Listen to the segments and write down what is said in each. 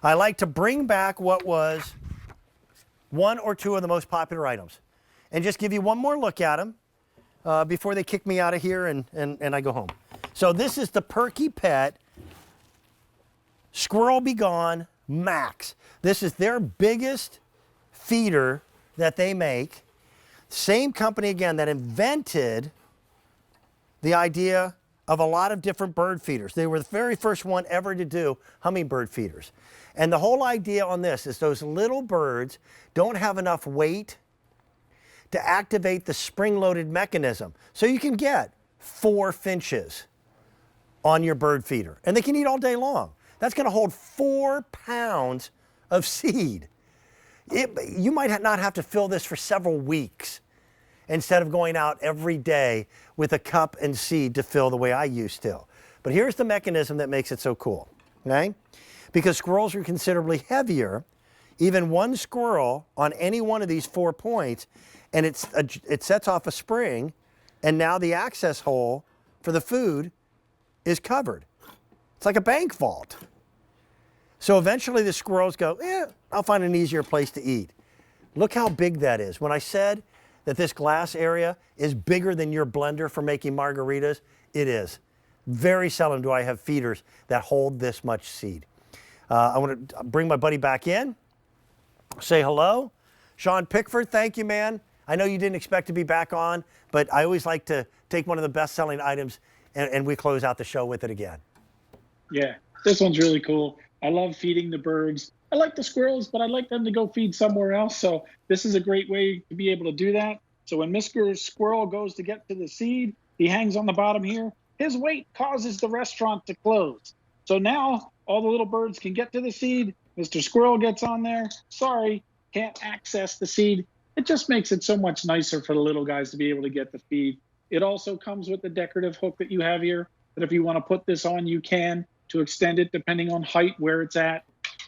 I like to bring back what was one or two of the most popular items and just give you one more look at them before they kick me out of here and I go home. So this is the Perky Pet Squirrel-Be-Gone Max. This is their biggest feeder that they make. Same company, again, that invented the idea of a lot of different bird feeders. They were the very first one ever to do hummingbird feeders. And the whole idea on this is those little birds don't have enough weight to activate the spring-loaded mechanism. So you can get 4 finches on your bird feeder, and they can eat all day long. That's gonna hold 4 pounds of seed. You might not have to fill this for several weeks instead of going out every day with a cup and seed to fill the way I used to. But here's the mechanism that makes it so cool, okay? Because squirrels are considerably heavier, even one squirrel on any one of these 4 points, and it sets off a spring, and now the access hole for the food is covered. It's like a bank vault. So eventually the squirrels go, I'll find an easier place to eat. Look how big that is. When I said that this glass area is bigger than your blender for making margaritas, it is. Very seldom do I have feeders that hold this much seed. I want to bring my buddy back in, say hello. Sean Pickford, thank you, man. I know you didn't expect to be back on, but I always like to take one of the best-selling items and we close out the show with it again. Yeah, this one's really cool. I love feeding the birds. I like the squirrels, but I'd like them to go feed somewhere else. So this is a great way to be able to do that. So when Mr. Squirrel goes to get to the seed, he hangs on the bottom here. His weight causes the restaurant to close. So now all the little birds can get to the seed. Mr. Squirrel gets on there. Sorry, can't access the seed. It just makes it so much nicer for the little guys to be able to get the feed. It also comes with the decorative hook that you have here, that if you want to put this on, you can, to extend it depending on height, where it's at.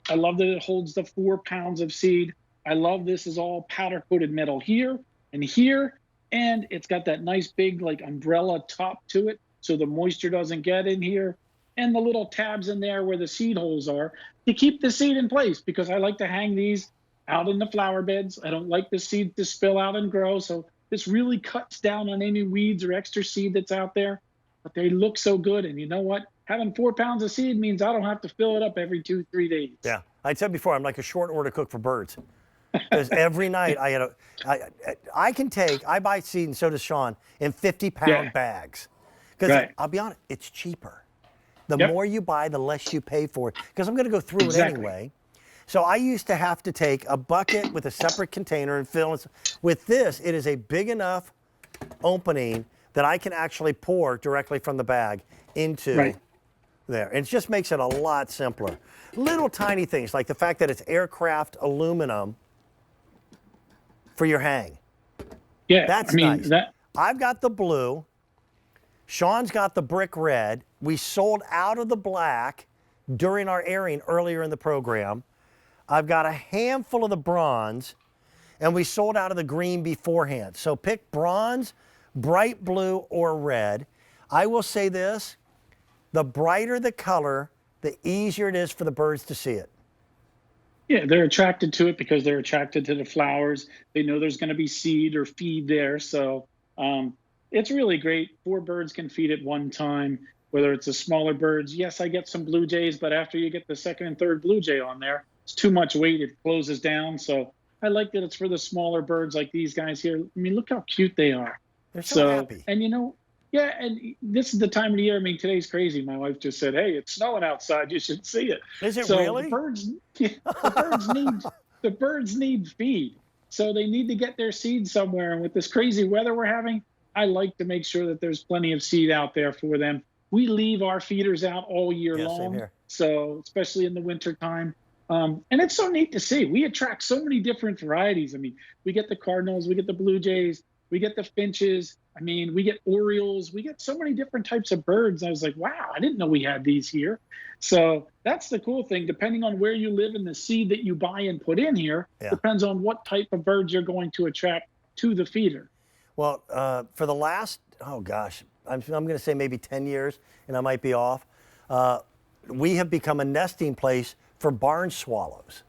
I love that it holds the 4 pounds of seed. I love this is all powder coated metal here and here, and it's got that nice big like umbrella top to it so the moisture doesn't get in here, and the little tabs in there where the seed holes are to keep the seed in place, because I like to hang these out in the flower beds. I don't like the seed to spill out and grow, so this really cuts down on any weeds or extra seed that's out there. But they look so good, and you know what? Having 4 pounds of seed means I don't have to fill it up every 2-3 days. Yeah, I said before, I'm like a short order cook for birds. Because every night I buy seed, and so does Sean, in 50-pound bags. Because I'll be honest, it's cheaper. The more you buy, the less you pay for it. Because I'm going to go through it anyway. So I used to have to take a bucket with a separate container and fill it. With this, it is a big enough opening that I can actually pour directly from the bag into there. And it just makes it a lot simpler. Little tiny things like the fact that it's aircraft aluminum for your hang. Yeah, that's nice. I've got the blue. Sean's got the brick red. We sold out of the black during our airing earlier in the program. I've got a handful of the bronze, and we sold out of the green beforehand. So pick bronze, bright blue, or red. I will say this, the brighter the color, the easier it is for the birds to see it. Yeah, they're attracted to it because they're attracted to the flowers. They know there's going to be seed or feed there. So it's really great. 4 birds can feed at one time, whether it's the smaller birds. Yes, I get some blue jays, but after you get the second and third blue jay on there, it's too much weight. It closes down. So I like that it's for the smaller birds like these guys here. I mean, look how cute they are. They're so happy. And you know, yeah, and this is the time of the year. I mean, today's crazy. My wife just said, "Hey, it's snowing outside. You should see it." Is it really? The birds need feed. So they need to get their seed somewhere. And with this crazy weather we're having, I like to make sure that there's plenty of seed out there for them. We leave our feeders out all year long. Same here. So especially in the winter time. And it's so neat to see. We attract so many different varieties. I mean, we get the cardinals, we get the blue jays, we get the finches. I mean, we get orioles. We get so many different types of birds. I was like, wow, I didn't know we had these here. So that's the cool thing. Depending on where you live and the seed that you buy and put in here, depends on what type of birds you're going to attract to the feeder. Well, for the last, I'm going to say maybe 10 years, and I might be off. we have become a nesting place for barn swallows.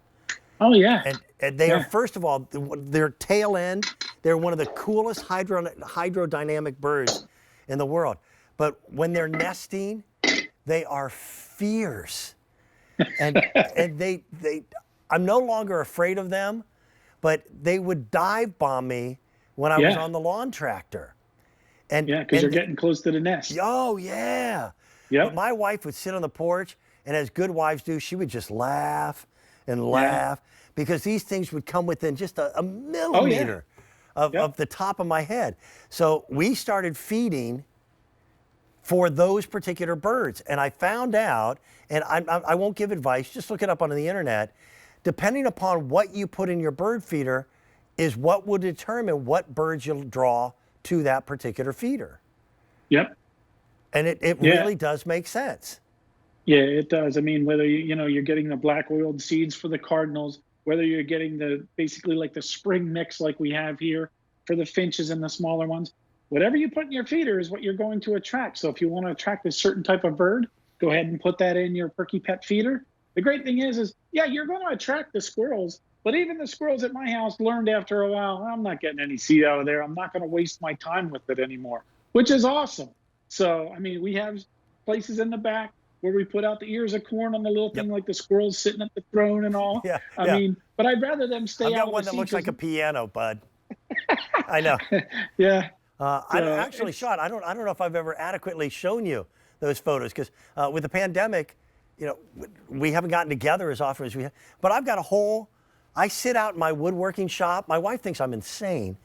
Oh yeah. And they are, first of all, their tail end, they're one of the coolest hydrodynamic birds in the world. But when they're nesting, they are fierce. And I'm no longer afraid of them, but they would dive bomb me when I was on the lawn tractor. And yeah, because you're getting close to the nest. Oh yeah. Yep. But my wife would sit on the porch, and as good wives do, she would just laugh and laugh because these things would come within just a millimeter of the top of my head. So we started feeding for those particular birds. And I found out, and I won't give advice, just look it up on the internet, depending upon what you put in your bird feeder is what will determine what birds you'll draw to that particular feeder. Yep. And it really does make sense. Yeah, it does. I mean, whether you're getting the black oiled seeds for the cardinals, whether you're getting basically like the spring mix like we have here for the finches and the smaller ones, whatever you put in your feeder is what you're going to attract. So if you want to attract a certain type of bird, go ahead and put that in your Perky Pet feeder. The great thing is you're going to attract the squirrels, but even the squirrels at my house learned after a while, I'm not getting any seed out of there. I'm not going to waste my time with it anymore, which is awesome. So, I mean, we have places in the back where we put out the ears of corn on the little thing, like the squirrels sitting at the throne and all. I mean, but I'd rather them stay out. I've got one that looks like a piano, bud. I know. Yeah. Actually, Sean, I don't know if I've ever adequately shown you those photos because with the pandemic, we haven't gotten together as often as we have. But I've got I sit out in my woodworking shop. My wife thinks I'm insane,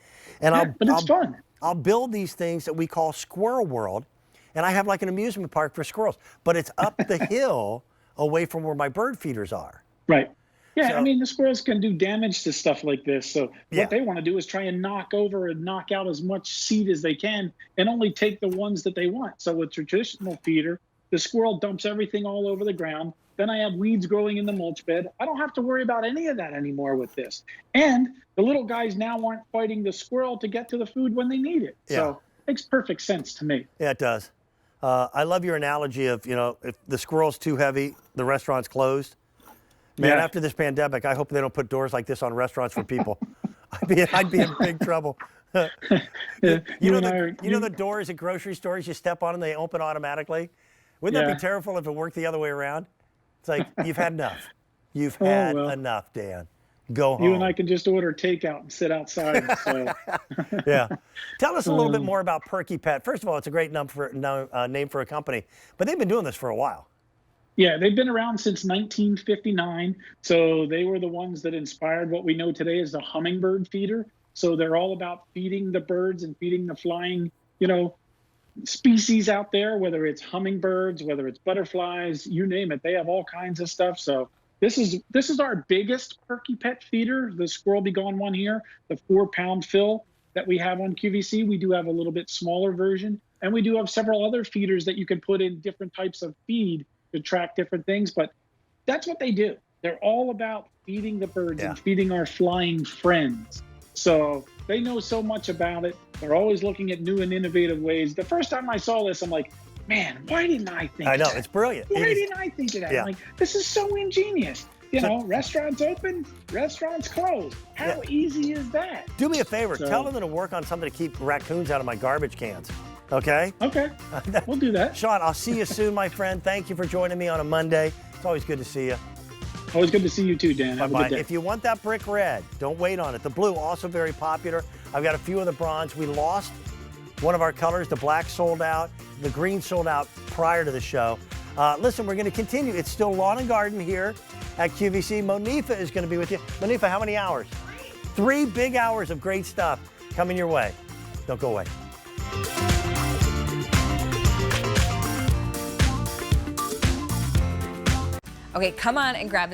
and but it's fun. I'll build these things that we call Squirrel World, and I have like an amusement park for squirrels, but it's up the hill away from where my bird feeders are. Right. Yeah, so, I mean, the squirrels can do damage to stuff like this. So what they want to do is try and knock over and knock out as much seed as they can and only take the ones that they want. So with traditional feeder, the squirrel dumps everything all over the ground. Then I have weeds growing in the mulch bed. I don't have to worry about any of that anymore with this. And the little guys now aren't fighting the squirrel to get to the food when they need it. Yeah. So it makes perfect sense to me. Yeah, it does. I love your analogy of, if the squirrel's too heavy, the restaurant's closed. Man, after this pandemic, I hope they don't put doors like this on restaurants for people. I'd be in big trouble. You know the doors at grocery stores, you step on and they open automatically? Wouldn't that be terrible if it worked the other way around? It's like, you've had enough. You've had enough, Dan. Go home. You and I can just order takeout and sit outside. So. Yeah. Tell us a little bit more about Perky Pet. First of all, it's a great name for a company, but they've been doing this for a while. Yeah, they've been around since 1959. So they were the ones that inspired what we know today as the hummingbird feeder. So they're all about feeding the birds and feeding the flying, species out there, whether it's hummingbirds, whether it's butterflies, you name it. They have all kinds of stuff. So this is our biggest Perky Pet feeder, the Squirrel-Be-Gone one here, the 4-pound fill that we have on QVC. We do have a little bit smaller version, and we do have several other feeders that you can put in different types of feed to track different things. But that's what they do. They're all about feeding the birds and feeding our flying friends. So they know so much about it. They're always looking at new and innovative ways. The first time I saw this, I'm like, man, why didn't I think of that? I know, it's brilliant. Why didn't I think of that? I'm like, this is so ingenious. Restaurants open, restaurants close. How easy is that? Do me a favor. Tell them to work on something to keep raccoons out of my garbage cans. Okay? Okay. We'll do that. Sean, I'll see you soon, my friend. Thank you for joining me on a Monday. It's always good to see you. Always good to see you too, Dan. Have a good day. If you want that brick red, don't wait on it. The blue, also very popular. I've got a few of the bronze. We lost one of our colors. The black sold out. The green sold out prior to the show. Listen, we're going to continue. It's still lawn and garden here at QVC. Monifa is going to be with you. Monifa, how many hours? 3 big hours of great stuff coming your way. Don't go away. Okay, come on and grab